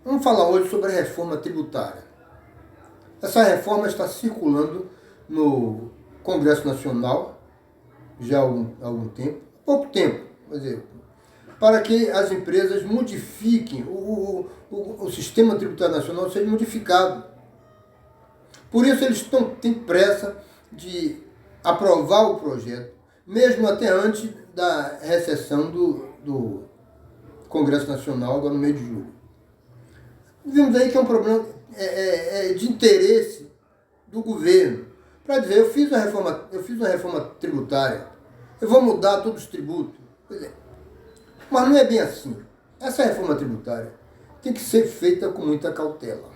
Vamos falar hoje sobre a reforma tributária. Essa reforma está circulando no Congresso Nacional já há algum tempo, pouco tempo, quer dizer, para que as empresas modifiquem, o sistema tributário nacional seja modificado. Por isso eles têm pressa de aprovar o projeto, mesmo até antes da recessão do Congresso Nacional, agora no mês de julho. Vimos aí que é um problema de interesse do governo. Para dizer, eu fiz uma reforma tributária, eu vou mudar todos os tributos. Mas não é bem assim. Essa reforma tributária tem que ser feita com muita cautela.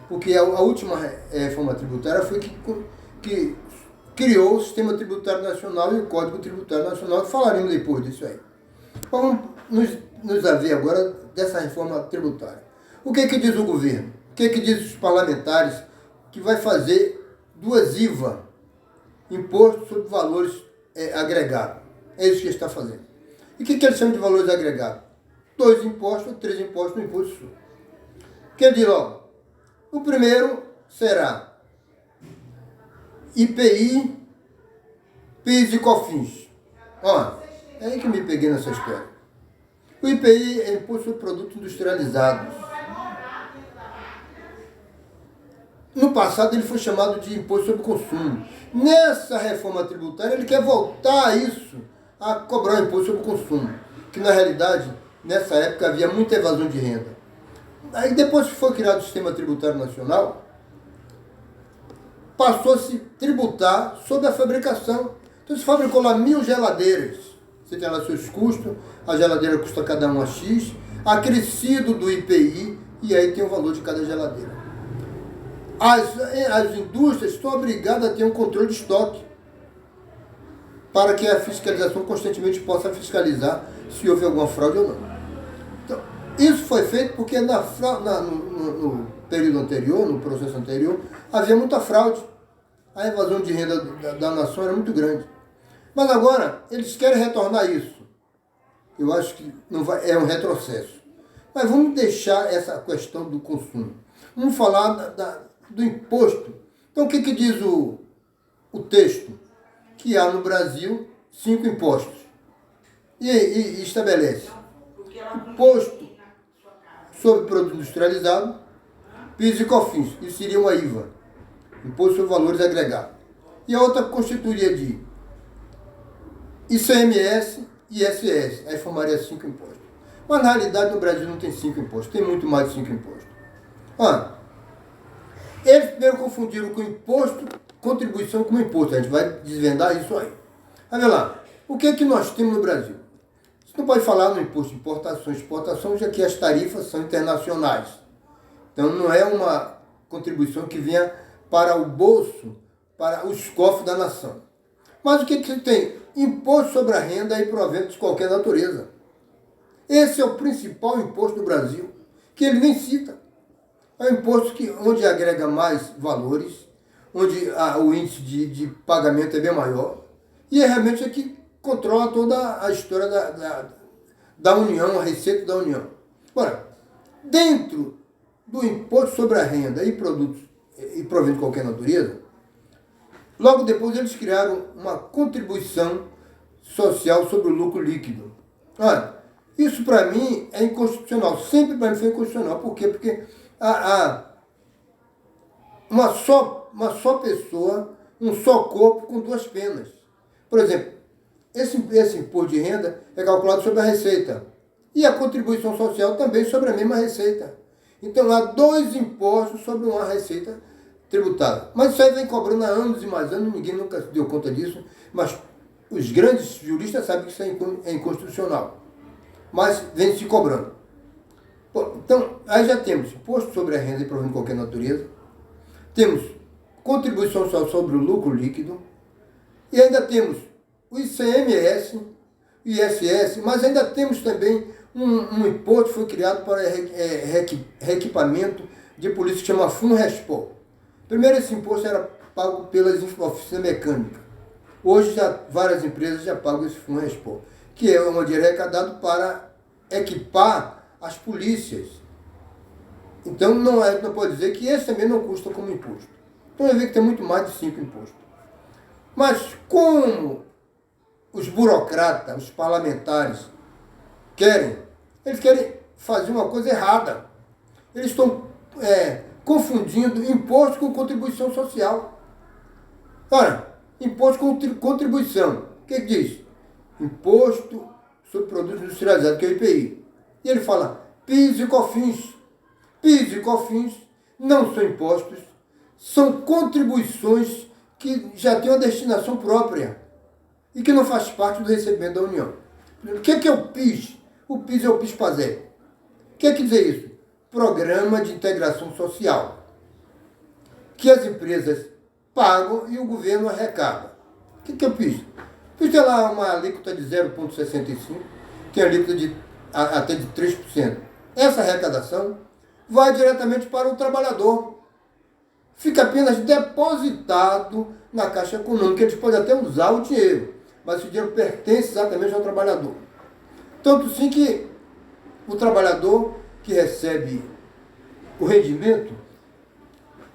Porque a última reforma tributária foi que criou o Sistema Tributário Nacional e o Código Tributário Nacional. Falaremos depois disso aí. Vamos nos haver agora dessa reforma tributária. O que diz o governo? O que diz os parlamentares que vai fazer duas IVA, Imposto sobre Valores Agregados? É isso que ele está fazendo. E o que eles chamam de valores agregados? 2 impostos ou 3 impostos no imposto sul. Quer dizer, o primeiro será IPI, PIS e COFINS. É aí que eu me peguei nessa história. O IPI é Imposto sobre Produtos Industrializados. No passado ele foi chamado de Imposto sobre Consumo. Nessa reforma tributária ele quer voltar a isso, a cobrar o Imposto sobre Consumo. Que na realidade, nessa época havia muita evasão de renda. Aí depois que foi criado o Sistema Tributário Nacional, passou a se tributar sobre a fabricação. Então se fabricou lá 1000 geladeiras. Você tem lá seus custos, a geladeira custa cada uma X, acrescido do IPI, e aí tem o valor de cada geladeira. As indústrias estão obrigadas a ter um controle de estoque para que a fiscalização constantemente possa fiscalizar se houve alguma fraude ou não. Então, isso foi feito porque no período anterior, no processo anterior, havia muita fraude. A evasão de renda da nação era muito grande. Mas agora, eles querem retornar isso. Eu acho que não vai, é um retrocesso. Mas vamos deixar essa questão do consumo. Vamos falar do imposto. Então, o que diz o texto? Que há no Brasil 5 impostos. E estabelece imposto sobre produto industrializado, PIS e COFINS. Isso seria uma IVA, Imposto sobre Valores Agregados. E a outra constituiria de ICMS e ISS. Aí formaria 5 impostos. Mas na realidade no Brasil não tem 5 impostos, tem muito mais de 5 impostos. Eles primeiro confundiram com imposto, contribuição com imposto. A gente vai desvendar isso aí. Olha lá, o que nós temos no Brasil? Você não pode falar no imposto de importação e exportação, já que as tarifas são internacionais. Então não é uma contribuição que venha para o bolso, para os cofres da nação. Mas o que você tem? Imposto sobre a renda e proventos de qualquer natureza. Esse é o principal imposto do Brasil, que ele nem cita. É um imposto onde agrega mais valores, onde o índice de pagamento é bem maior, e é realmente que controla toda a história da União, a receita da União. Agora, dentro do imposto sobre a renda e produtos e proventos de qualquer natureza, logo depois eles criaram uma contribuição social sobre o lucro líquido. Isso para mim é inconstitucional, sempre para mim foi inconstitucional. Por quê? Porque uma só pessoa, um só corpo com 2 penas. Por exemplo, esse imposto de renda é calculado sobre a receita. E a contribuição social também sobre a mesma receita. Então há 2 impostos sobre uma receita tributária. Mas isso aí vem cobrando há anos e mais anos, ninguém nunca se deu conta disso, mas os grandes juristas sabem que isso é inconstitucional. Mas vem se cobrando. Então, aí já temos imposto sobre a renda e provento de qualquer natureza, temos contribuição social sobre o lucro líquido, e ainda temos o ICMS, o ISS, mas ainda temos também um imposto que foi criado para reequipamento de polícia que chama FUNRESPOL. Primeiro esse imposto era pago pelas oficinas mecânicas. Hoje já várias empresas já pagam esse FUNRESPOL, que é um dinheiro arrecadado para equipar as polícias. Então não pode dizer que esse também não custa como imposto. Então eu vi que tem muito mais de 5 impostos. Mas como os burocratas, os parlamentares eles querem fazer uma coisa errada. Eles estão confundindo imposto com contribuição social. Ora, imposto com contribuição. O que diz? Imposto sobre produtos industrializados, que é o IPI. E ele fala PIS e COFINS. PIS e COFINS não são impostos, são contribuições que já têm uma destinação própria e que não faz parte do recebimento da União. O que é o PIS? O PIS é o PIS-PASEP. O que quer dizer isso? Programa de Integração Social, que as empresas pagam e o governo arrecada. O que é o PIS? O PIS tem lá uma alíquota de 0,65, tem alíquota até de 3%. Essa arrecadação vai diretamente para o trabalhador. Fica apenas depositado na Caixa Econômica. Eles podem até usar o dinheiro, mas o dinheiro pertence exatamente ao trabalhador. Tanto sim que o trabalhador que recebe o rendimento,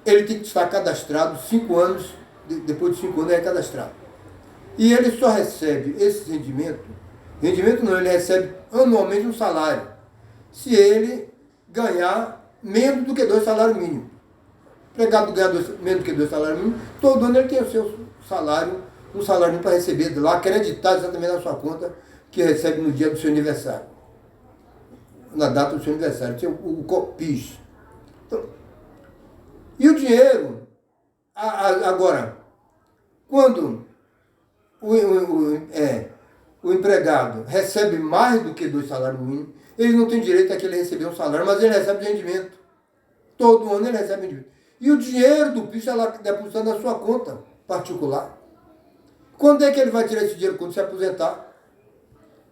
ele tem que estar cadastrado 5 anos, depois de 5 anos é cadastrado. E ele só recebe esse rendimento não, ele recebe anualmente um salário, se ele ganhar menos do que 2 salários mínimos. O empregado ganha menos do que 2 salários mínimos, todo ano ele tem o seu salário, um salário mínimo para receber de lá, acreditado exatamente na sua conta, que recebe no dia do seu aniversário. Na data do seu aniversário, o PIS. Então, e o dinheiro, agora, quando o empregado recebe mais do que 2 salários mínimos, ele não tem direito a que ele receber um salário, mas ele recebe rendimento. Todo ano ele recebe rendimento. E o dinheiro do PIS está depositado na sua conta particular. Quando é que ele vai tirar esse dinheiro? Quando se aposentar.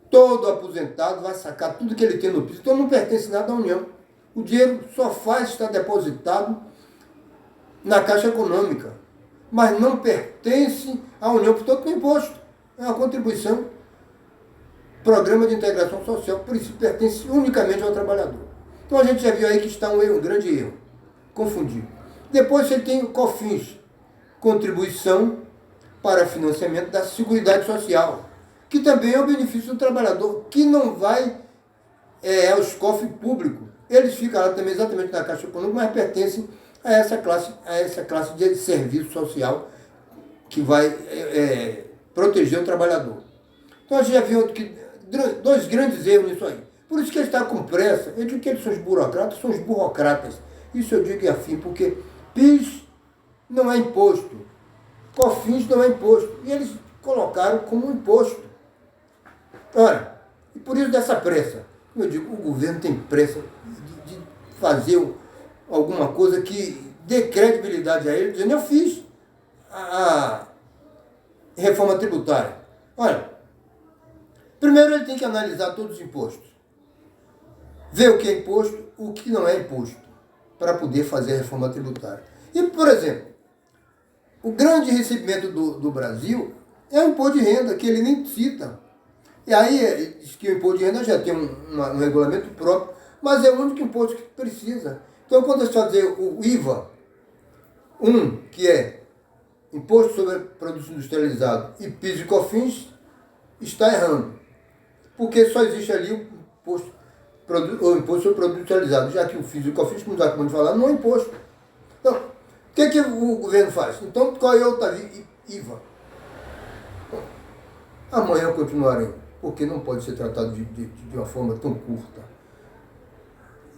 Todo aposentado vai sacar tudo que ele tem no PIS, então não pertence nada à União. O dinheiro só faz estar depositado na Caixa Econômica, mas não pertence à União, portanto, no imposto. É uma contribuição. Programa de Integração Social, por isso pertence unicamente ao trabalhador. Então a gente já viu aí que está um grande erro. Confundir. Depois você tem o COFINS, Contribuição para Financiamento da Seguridade Social, que também é o benefício do trabalhador, que não vai aos cofres públicos. Eles ficam lá também exatamente na Caixa Econômica, mas pertencem a essa classe de serviço social que vai proteger o trabalhador. Então a gente já viu que 2 grandes erros nisso aí. Por isso que ele está com pressa. Eu digo que eles são os burocratas. Isso eu digo afim, porque PIS não é imposto, COFINS não é imposto, e eles colocaram como imposto. Ora, e por isso dessa pressa, eu digo, o governo tem pressa de fazer alguma coisa que dê credibilidade a ele, dizendo, eu fiz a reforma tributária. Olha, primeiro ele tem que analisar todos os impostos, ver o que é imposto, o que não é imposto, para poder fazer a reforma tributária. E, por exemplo, o grande recebimento do Brasil é o imposto de renda, que ele nem cita. E aí diz que o imposto de renda já tem um regulamento próprio, mas é o único imposto que precisa. Então, quando você fazer o IVA, que é Imposto sobre Produtos Industrializados, e PIS e COFINS, está errando. Porque só existe ali o imposto sobre produtos industrializados, já que o PIS e o COFINS, como já acabamos de falar, não é imposto. Então, o que o governo faz? Então, qual é o IVA? Amanhã continuaremos, porque não pode ser tratado de uma forma tão curta.